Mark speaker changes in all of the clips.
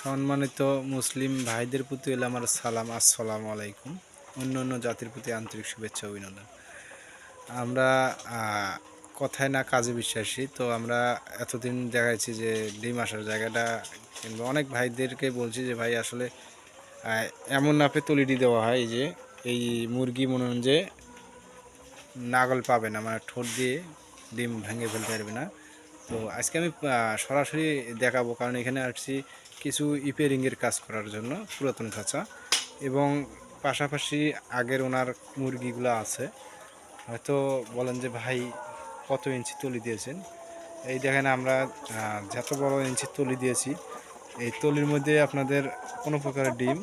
Speaker 1: সম্মানিত মুসলিম ভাইদের প্রতি হলো আমার সালাম, আসসালামু আলাইকুম। অন্য অন্য জাতির প্রতি আন্তরিক শুভেচ্ছা অভিনন্দন। আমরা কথায় না কাজে বিশ্বাসী, তো আমরা এতদিন দেখাচ্ছি যে ডিম আসার জায়গাটা, কিংবা অনেক ভাইদেরকে বলছি যে ভাই আসলে এমন নাপে তলিটি দেওয়া হয় যে এই মুরগি মনে হন যে নাগল পাবে না, মানে ঠোঁট দিয়ে ডিম ভেঙে ফেলতে পারবে না। তো আজকে আমি সরাসরি দেখাবো, কারণ এখানে আসছি কিছু রিপেয়ারিংয়ের কাজ করার জন্য পুরাতন খাঁচা, এবং পাশাপাশি আগের ওনার মুরগিগুলো আছে। হয়তো বলেন যে ভাই কত ইঞ্চি তলি দিয়েছেন। এই দেখেন আমরা যত বড় ইঞ্চি তলি দিয়েছি, এই তলির মধ্যে আপনাদের কোনো প্রকারের ডিম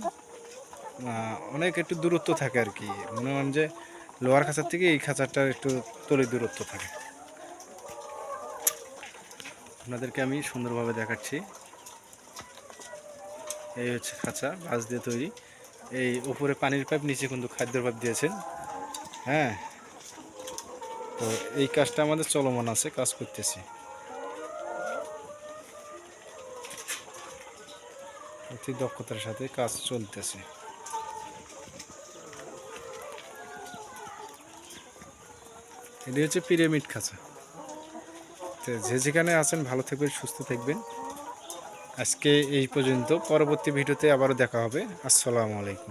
Speaker 1: অনেক একটু দূরত্ব থাকে আর কি। মনে হয় যে লোহার খাঁচার থেকে এই খাঁচাটার একটু তলির দূরত্ব থাকে। আপনাদেরকে আমি সুন্দরভাবে দেখাচ্ছি। এই হচ্ছে খাঁচা, বাঁশ দিয়ে তৈরি। এই উপরে পানির পাইপ, নিচে কিন্তু খাদ্যের পাইপ দিয়েছেন। হ্যাঁ, তো এই কাজটা আমাদের চলমান আছে, কাজ করতেছি অতি দক্ষতার সাথে, কাজ চলতেছে। এটি হচ্ছে পিরামিড খাঁচা। তো যে যেখানে আছেন ভালো থাকবেন, সুস্থ থাকবেন। আজকে এই পর্যন্ত, পরবর্তী ভিডিওতে আবারও দেখা হবে। আসসালামু আলাইকুম।